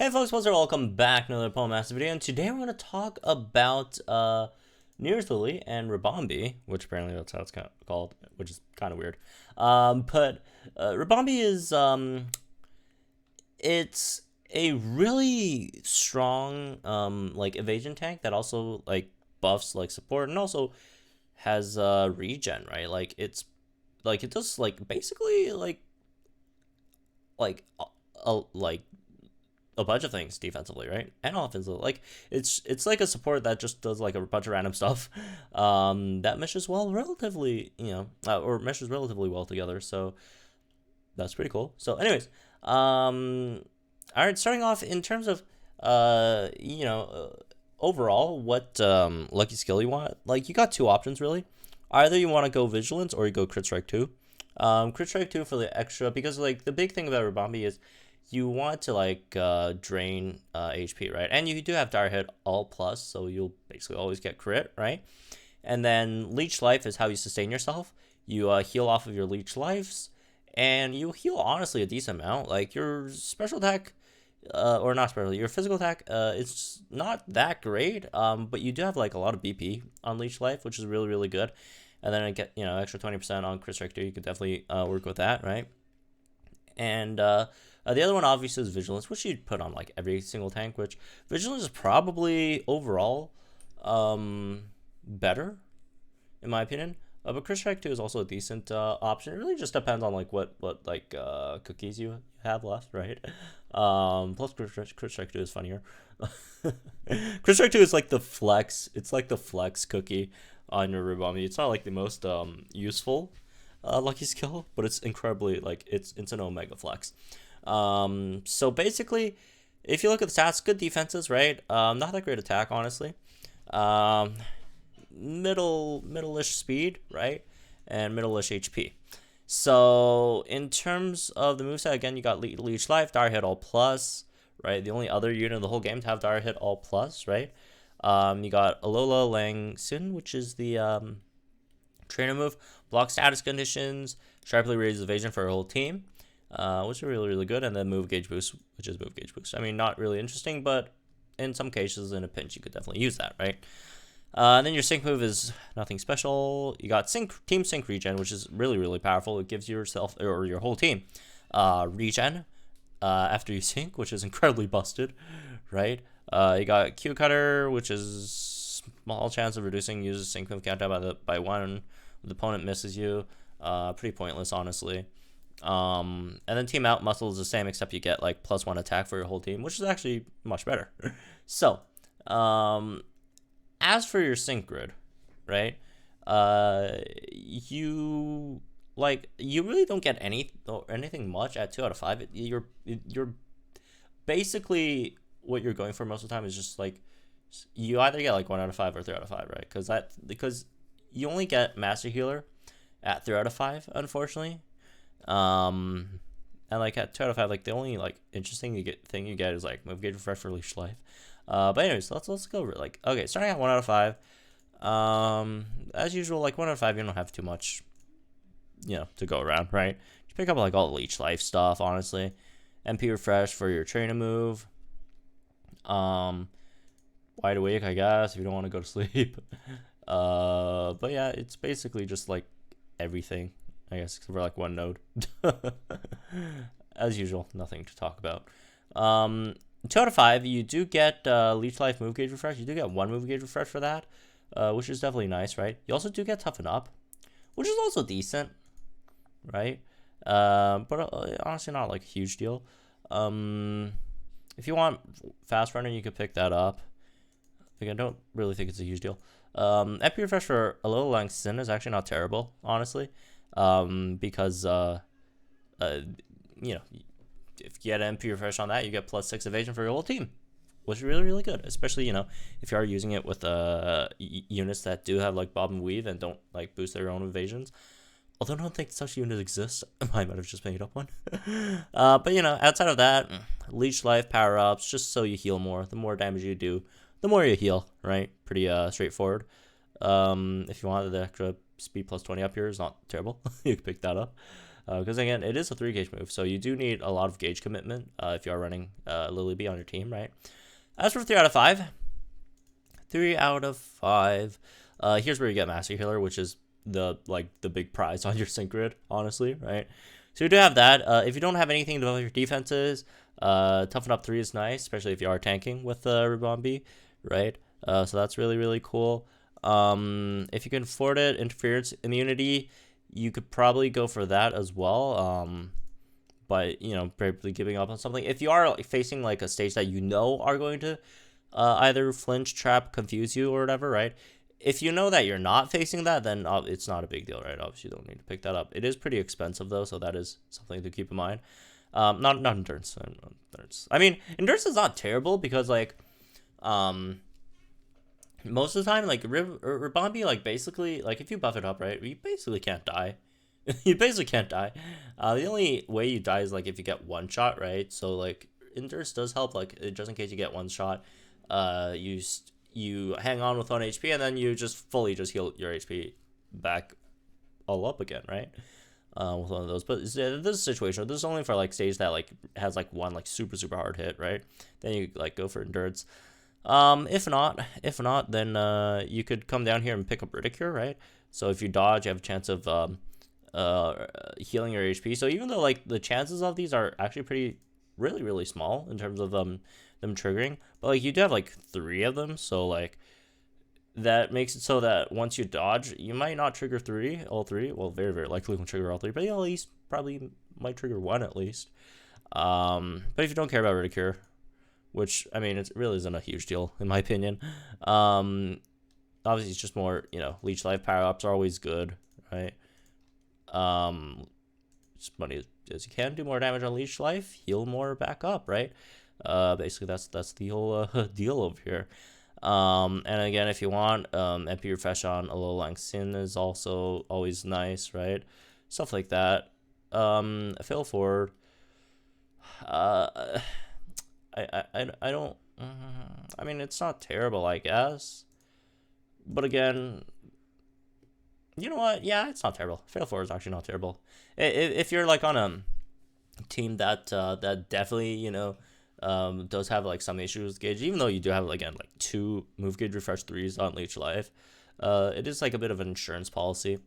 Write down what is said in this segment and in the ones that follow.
Hey folks, welcome back to another Poem Master video, and today we're going to talk about Lillie and Ribombee, which apparently that's how it's called, which is kind of weird. But Ribombee is, it's a really strong, like, evasion tank that also, like, buffs, like, support, and also has regen, right? Like, it does, like, basically, like, a bunch of things defensively, right, and offensively. Like it's like a support that just does like a bunch of random stuff, that meshes well, relatively, or meshes relatively well together. So that's pretty cool. So, anyways, all right, starting off in terms of, overall, what lucky skill you want. Like you got two options really. Either you want to go vigilance or you go crit strike 2. Crit strike 2 for the extra, because like the big thing about Ribombee is you want to like drain HP, right? And you do have dire hit all plus, so you'll basically always get crit, right? And then leech life is how you sustain yourself. You heal off of your leech lives, and you heal honestly a decent amount. Like your special attack, or not special, your physical attack, it's not that great, but you do have like a lot of BP on leech life, which is really, really good. And then I get, extra 20% on crit strike 2. You could definitely work with that, right? And the other one obviously is vigilance, which you'd put on like every single tank, which vigilance is probably overall better in my opinion. But crit strike 2 is also a decent option. It really just depends on like what like cookies you have left, right? Plus crit strike 2 is funnier. Crit strike 2 is like the flex. It's like the flex cookie on your Ribombee. It's not like the most useful lucky skill, but it's incredibly, like, it's an omega flex. So basically, if you look at the stats, good defenses, right? Not that great attack, honestly. Middle-ish speed, right? And middle-ish HP. So in terms of the moveset, again, you got leech life, dire hit all plus, right? The only other unit in the whole game to have dire hit all plus, right? You got Alola Lang Sin, which is the trainer move, block status conditions, sharply raises evasion for her whole team, which are really, really good, and then move gauge boost, which is move gauge boost. I mean, not really interesting, but in some cases, in a pinch, you could definitely use that, right? And then your sync move is nothing special. You got team sync regen, which is really, really powerful. It gives yourself or your whole team regen after you sync, which is incredibly busted, right? You got Q cutter, which is small chance of reducing user sync move countdown by 1. The opponent misses you. Pretty pointless, honestly. And then team out muscle is the same, except you get like +1 attack for your whole team, which is actually much better. So, as for your sync grid, right? You really don't get anything much at 2 out of 5. You're basically, what you're going for most of the time is just like, you either get like 1 out of 5 or 3 out of 5, right? Because you only get Master Healer at 3 out of 5, unfortunately. And like at 2 out of 5, like the only like interesting thing you get is like move gauge refresh for leash life. But anyways, let's go over it. Like, okay, starting at 1 out of 5. As usual, like 1 out of 5, you don't have too much, to go around, right? You pick up like all the leech life stuff, honestly. MP refresh for your trainer move. Wide awake, I guess, if you don't want to go to sleep. But yeah, it's basically just like everything, I guess, except for like one node. As usual, nothing to talk about. 2 out of 5, you do get leech life move gauge refresh. You do get 1 move gauge refresh for that, which is definitely nice, right? You also do get toughen up, which is also decent, right? But honestly, not like a huge deal. If you want fast runner, you could pick that up. Like, I don't really think it's a huge deal. MP refresh for Alola Lang Sin is actually not terrible, honestly, because if you get MP refresh on that, you get +6 evasion for your whole team, which is really, really good. Especially if you are using it with units that do have like bob and weave and don't like boost their own evasions. Although I don't think such units exist. I might have just made up one. But outside of that, leech life, power ups, just so you heal more. The more damage you do, the more you heal, right? Pretty straightforward. If you wanted the extra speed +20 up here, is not terrible. You can pick that up. because again, it is a 3 gauge move, so you do need a lot of gauge commitment if you are running Lillie Bee on your team, right? As for 3 out of 5, 3 out of 5. Here's where you get Master Healer, which is the big prize on your sync grid, honestly, right? So you do have that. If you don't have anything to buff your defenses, Toughen Up 3 is nice, especially if you are tanking with Ribombee, right? So that's really, really cool. If you can afford it, Interference Immunity, you could probably go for that as well. But, you know, probably giving up on something. If you are facing like a stage that you know are going to either flinch, trap, confuse you or whatever, right? If you know that you're not facing that, then it's not a big deal, right? Obviously, you don't need to pick that up. It is pretty expensive, though, so that is something to keep in mind. Not Endurance. I mean, Endurance is not terrible because, like, most of the time, like, Ribombee, like, basically, like, if you buff it up, right, you basically can't die. You basically can't die. The only way you die is, like, if you get one shot, right? So, like, Endurance does help, like, just in case you get one shot, you hang on with 1 HP, and then you just fully just heal your HP back all up again, right? With one of those. But this is a situation. This is only for like stage that like has like one like super hard hit, right? Then you like go for Endurance. If not, then you could come down here and pick up Ridicure, right? So if you dodge, you have a chance of healing your HP. So even though like the chances of these are actually really small in terms of them triggering, but like you do have like 3 of them, so like that makes it so that once you dodge, you might not trigger all three. Well, very likely won't trigger all 3, but you at least probably might trigger 1 at least. But if you don't care about Ridicure, which I mean it really isn't a huge deal in my opinion, obviously it's just more, you know, Leech Life power-ups are always good, right? As money as you can, do more damage on Leech Life, heal more back up, right? Basically that's the whole deal over here. And again, if you want, MP Refresh on a low Lang Sin is also always nice, right? Stuff like that. Fail Forward. I don't. I mean, it's not terrible, I guess. But again, you know what? Yeah, it's not terrible. Fail Forward is actually not terrible. If you're like on a team that definitely, you know, does have like some issues with gauge, even though you do have again like 2 move gauge refresh 3s on Leech Life, it is like a bit of an insurance policy.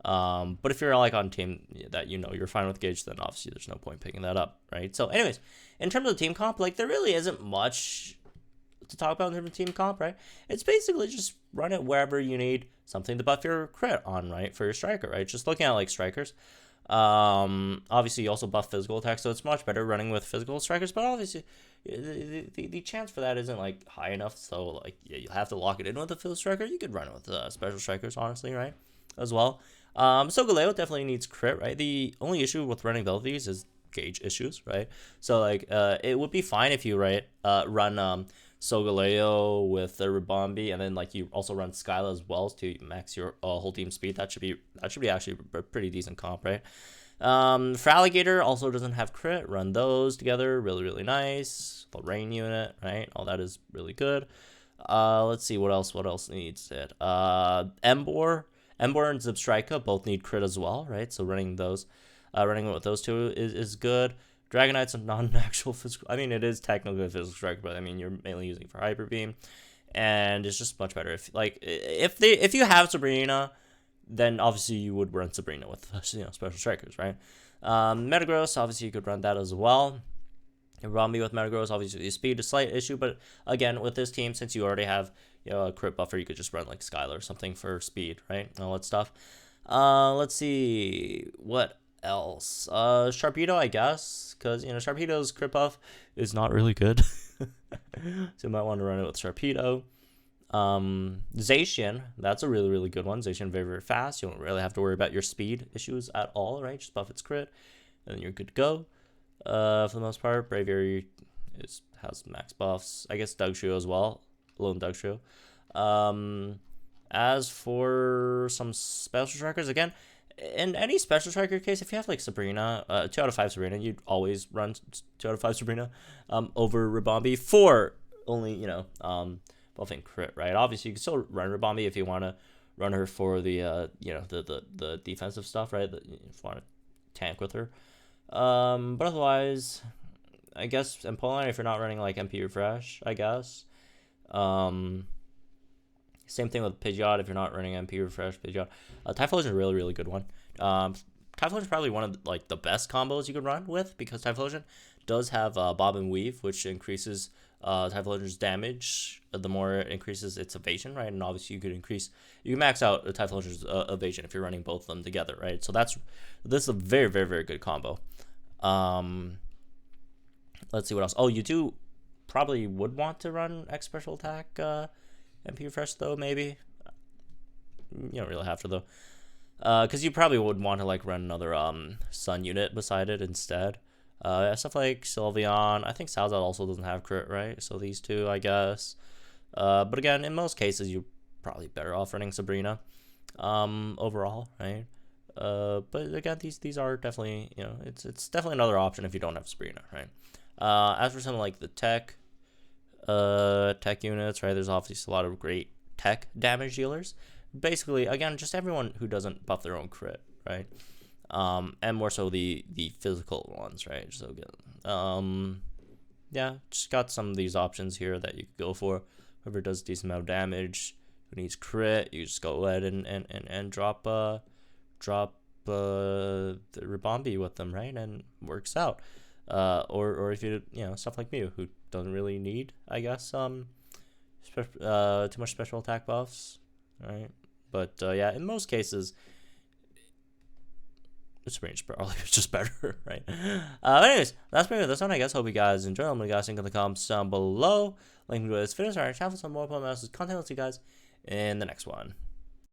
But if you're like on a team that you know you're fine with gauge, then obviously there's no point picking that up, right? So anyways, in terms of team comp, like there really isn't much to talk about in terms of team comp, right? It's basically just run it wherever you need something to buff your crit on, right? For your striker, right? Just looking at like strikers. Obviously you also buff physical attack, so it's much better running with physical strikers, but obviously the chance for that isn't like high enough, so like yeah, you have to lock it in with a physical striker. You could run it with special strikers, honestly, right? As well. Solgaleo definitely needs crit, right? The only issue with running both of these is gauge issues, right? So like it would be fine if you run Solgaleo with the Ribombee, and then like you also run Skyla as well to max your whole team speed. That should be actually a pretty decent comp, right? For Alligator, also doesn't have crit. Run those together, really nice. The rain unit, right? All that is really good. Let's see what else needs it. Embor and Zebstrika both need crit as well, right? So running with those 2 is good. Dragonite's a non-actual physical. I mean, it is technically a physical strike, but I mean, you're mainly using it for Hyper Beam, and it's just much better if you have Sabrina, then obviously you would run Sabrina with special strikers, right? Metagross, obviously you could run that as well. Ribombee with Metagross, obviously the speed is a slight issue, but again with this team, since you already have a crit buffer, you could just run like Skyla or something for speed, right? All that stuff. Let's see what else. Sharpedo, I guess, because Sharpedo's crit buff is not really good. So you might want to run it with Sharpedo. Zacian, that's a really good one. Zacian very fast. You don't really have to worry about your speed issues at all, right? Just buff its crit, and then you're good to go. For the most part, Braviary has max buffs. I guess Dugtrio as well. Lone Dugtrio. As for some special strikers, again, in any special striker case, if you have like Sabrina, 2 out of 5 Sabrina, you'd always run 2 out of 5 Sabrina over Ribombee for only, buffing crit, right? Obviously, you can still run Ribombee if you want to run her for the, the defensive stuff, right? If you want to tank with her. But otherwise, I guess in Poland, if you're not running like MP refresh, I guess. Same thing with Pidgeot. If you're not running MP refresh, Pidgeot. Typhlosion is a really, really good one. Typhlosion is probably one of like the best combos you could run with, because Typhlosion does have Bob and Weave, which increases Typhlosion's damage. The more it increases its evasion, right? And obviously you can max out Typhlosion's evasion if you're running both of them together, right? So this is a very, very, very good combo. Let's see what else. Oh, you do probably would want to run X special attack MP refresh though, maybe. You don't really have to though. Because you probably would want to like run another Sun unit beside it instead. Stuff like Sylveon. I think Salzad also doesn't have crit, right? So these two, I guess. But again, in most cases, you're probably better off running Sabrina. Overall, right? But again, these are definitely, you know, it's definitely another option if you don't have Sabrina, right? As for something like the tech units, right? There's obviously a lot of great tech damage dealers. Basically, again, just everyone who doesn't buff their own crit, right? And more so the physical ones, right? So yeah, just got some of these options here that you could go for. Whoever does decent amount of damage, who needs crit, you just go ahead and drop the Ribombee with them, right? And works out. Or if you know, stuff like me who doesn't really need, I guess, too much special attack buffs, right? But yeah, in most cases, it's range probably just better, right? Anyways, that's pretty much this one, I guess. Hope you guys enjoyed. I'm gonna guys think in the comments down below. Link to this video, our channel for some more Pokemon content. I'll see you guys in the next one.